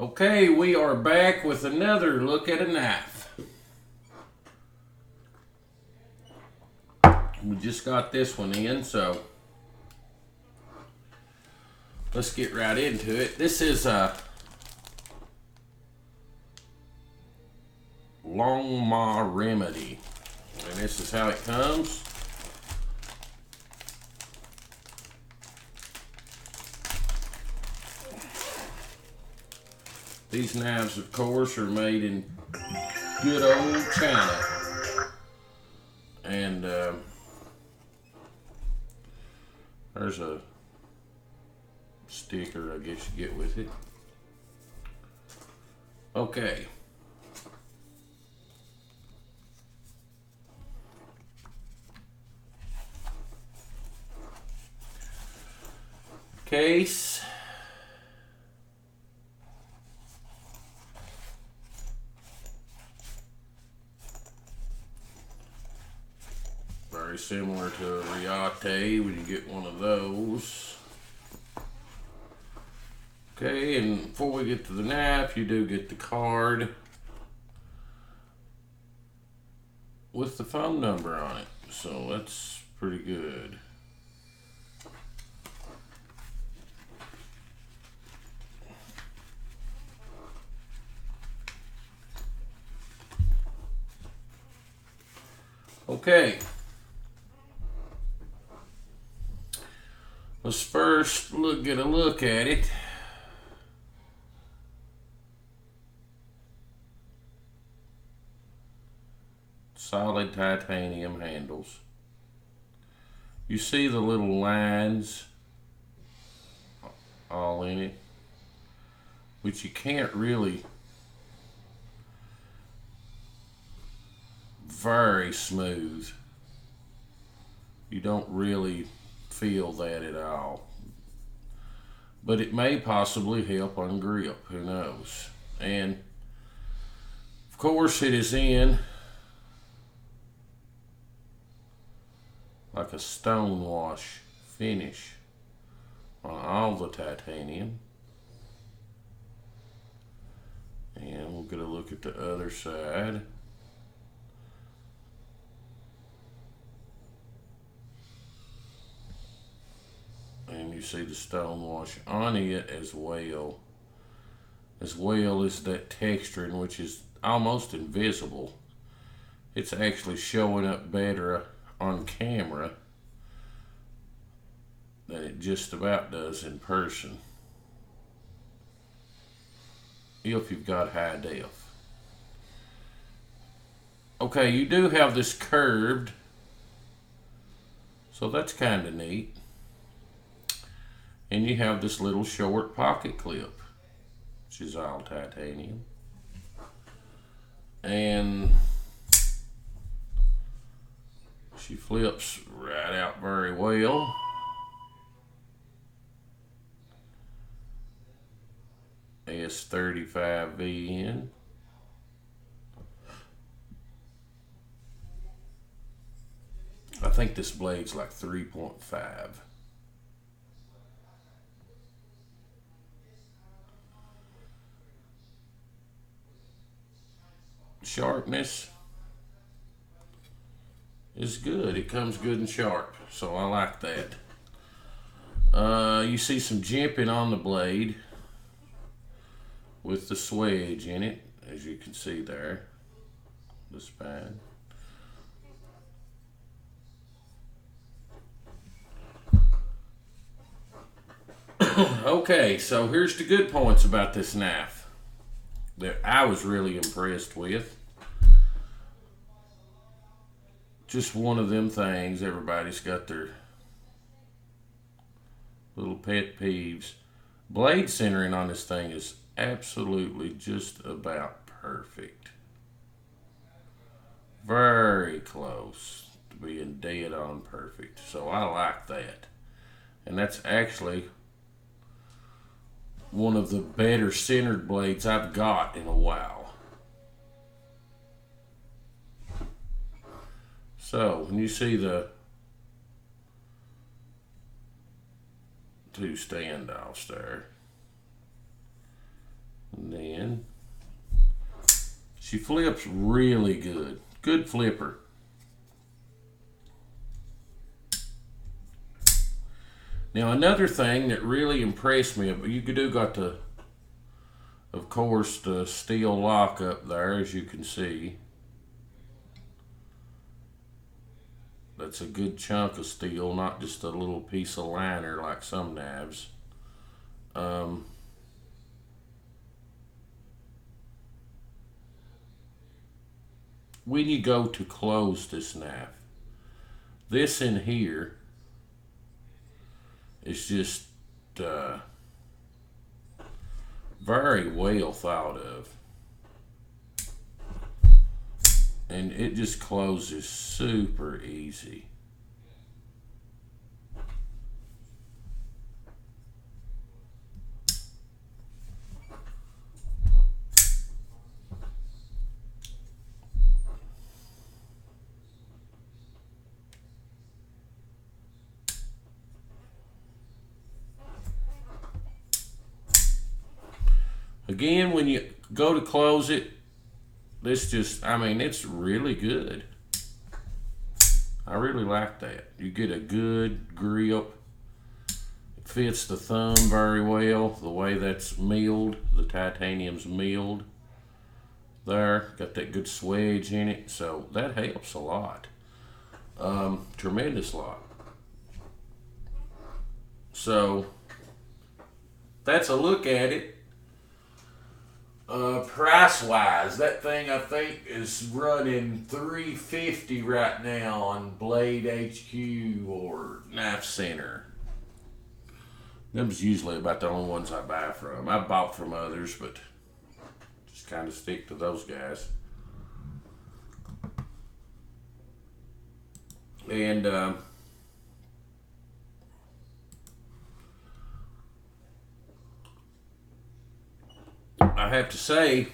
Okay, we are back with another look at a knife. We just got this one in, so let's get right into it. This is a Liong Mah remedy, and this is how it comes. These knives, of course, are made in good old China. And there's a sticker, I guess you get with it. Okay. Case. Very similar to a Riate when you get one of those. Okay, and before we get to the knife, you do get the card with the phone number on it. So that's pretty good. Okay. Let's first get a look at it. Solid titanium handles. You see the little lines all in it, which you can't really very smooth. You don't really feel that at all, but it may possibly help on grip, who knows. And of course it is in like a stone wash finish on all the titanium. And we'll get a look at the other side. And you see the stone wash on it as well as that texturing, which is almost invisible. It's actually showing up better on camera than it just about does in person, if you've got high def. Okay, you do have this curved, so that's kind of neat. And you have this little short pocket clip, which is all titanium. And she flips right out very well. S35VN. I think this blade's like 3.5. Sharpness is good. It comes good and sharp, so I like that. You see some jimping on the blade with the swedge in it, as you can see there, the spine. Okay, so here's the good points about this knife that I was really impressed with. Just one of them things, everybody's got their little pet peeves. Blade centering on this thing is absolutely just about perfect. Very close to being dead on perfect. So I like that. And that's actually one of the better centered blades I've got in a while. So when you see the two standoffs there, and She flips really good. Good flipper. Now another thing that really impressed me, you got the, of course, the steel lock up there, as you can see. That's a good chunk of steel, not just a little piece of liner like some knives. When you go to close this knife, this in here is just very well thought of. And it just closes super easy. Again, when you go to close it, it's really good. I really like that. You get a good grip. It fits the thumb very well, the way that's milled. The titanium's milled there. Got that good swedge in it, so that helps a lot. Tremendous lot. So, that's a look at it. Price wise, that thing I think is running $350 right now on Blade HQ or Knife Center. Them's usually about the only ones I buy from. I bought from others, but just kind of stick to those guys. And I have to say,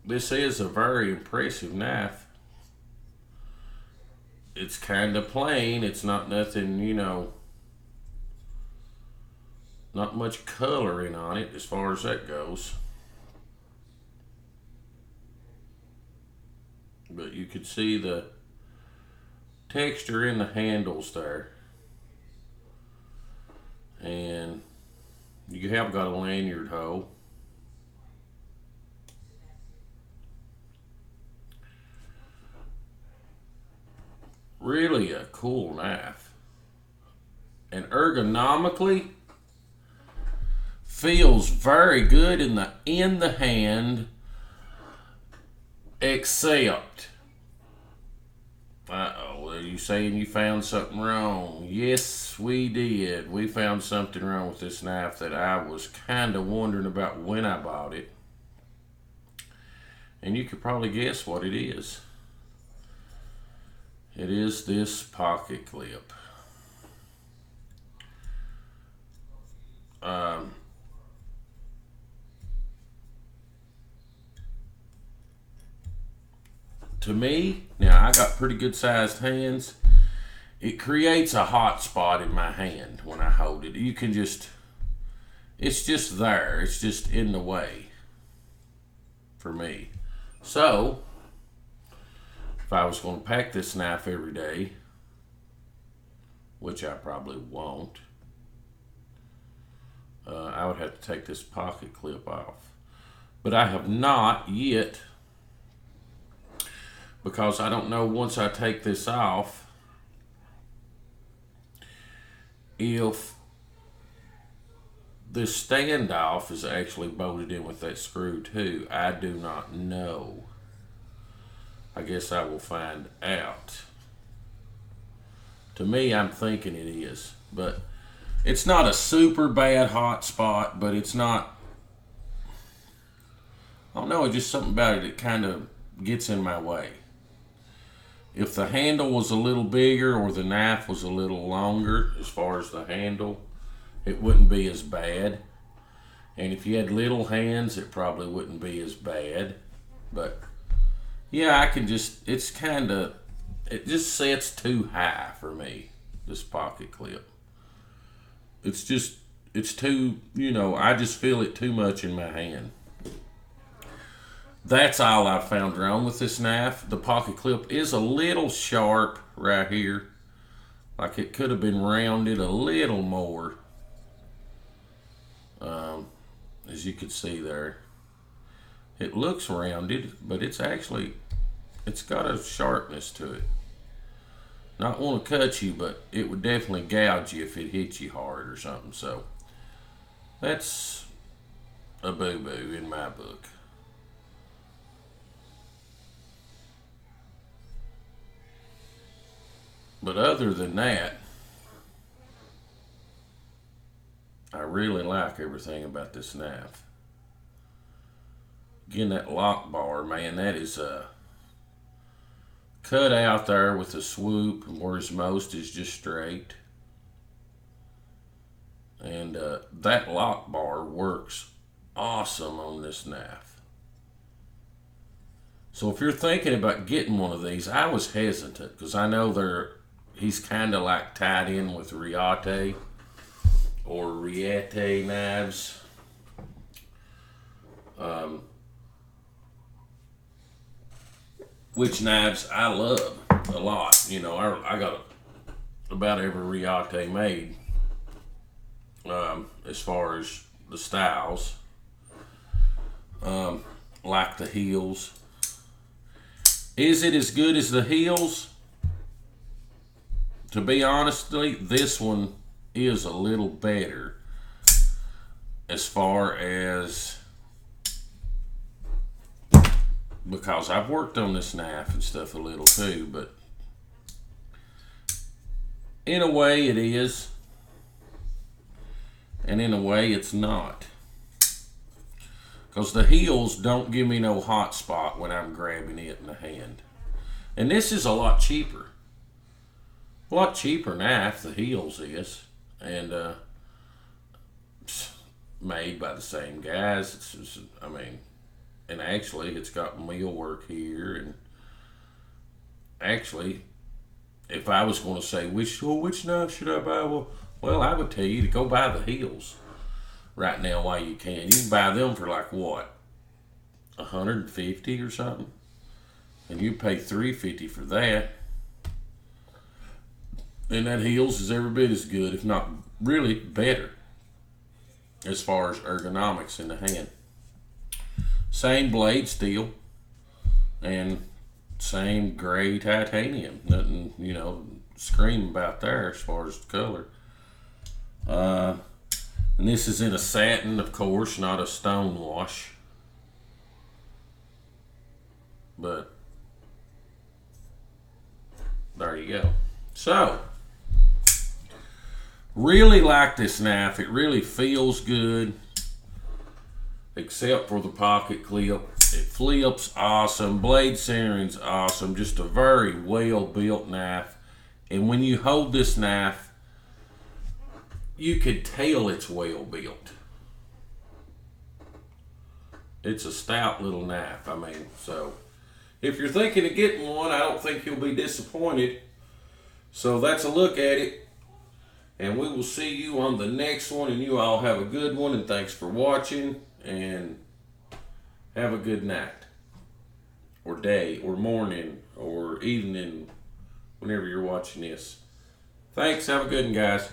this is a very impressive knife. It's kind of plain. It's not nothing, not much coloring on it as far as that goes. But you can see the texture in the handles there. And you have got a lanyard hole. Really a cool knife. And ergonomically feels very good in the hand, except are you saying you found something wrong? Yes, we did. We found something wrong with this knife that I was kind of wondering about when I bought it. And you could probably guess what it is. It is this pocket clip. To me, now I got pretty good sized hands. It creates a hot spot in my hand when I hold it. You can just, it's just there. It's just in the way for me. So, if I was going to pack this knife every day, which I probably won't, I would have to take this pocket clip off. But I have not yet, because I don't know once I take this off if this standoff is actually bolted in with that screw too. I do not know. I guess I will find out. To me, I'm thinking it is, but it's not a super bad hot spot, but it's not, I don't know, it's just something about it that kind of gets in my way. If the handle was a little bigger or the knife was a little longer as far as the handle, it wouldn't be as bad. And if you had little hands, it probably wouldn't be as bad. But yeah, I can just, it's kind of, it just sets too high for me, this pocket clip. It's just, it's too, I just feel it too much in my hand. that's all I've found wrong with this knife. The pocket clip is a little sharp right here. Like it could have been rounded a little more. As you can see there. It looks rounded, but it's got a sharpness to it. Not want to cut you, but it would definitely gouge you if it hit you hard or something. So that's a boo-boo in my book. But other than that, I really like everything about this knife. Again, that lock bar, man, that is cut out there with a swoop, whereas most is just straight. And that lock bar works awesome on this knife. So if you're thinking about getting one of these, I was hesitant because I know he's kind of like tied in with Riate or Riete knives. Which knives I love a lot. You know, I got about every Riate made as far as the styles. Like the heels. Is it as good as the heels? To be honest, this one is a little better as far as, because I've worked on this knife and stuff a little too, but in a way it is, and in a way it's not. Because the heels don't give me no hot spot when I'm grabbing it in the hand. And this is a lot cheaper. A lot cheaper knife, the heels is. And made by the same guys. And actually it's got millwork here. And actually, if I was going to say which knife should I buy, well, I would tell you to go buy the heels right now while you can. You can buy them for like what, $150 or something, and you pay $350 for that. And that heels is every bit as good, if not really better, as far as ergonomics in the hand. Same blade steel and same gray titanium. Nothing, scream about there as far as the color. And this is in a satin, of course, not a stone wash. But there you go. So, really like this knife. It really feels good, except for the pocket clip. It flips awesome. Blade centering's awesome. Just a very well built knife. And when you hold this knife, you could tell it's well built. It's a stout little knife. So if you're thinking of getting one, I don't think you'll be disappointed. So that's a look at it. And we will see you on the next one. And you all have a good one. And thanks for watching. And have a good night. Or day. Or morning. Or evening. Whenever you're watching this. Thanks. Have a good one, guys.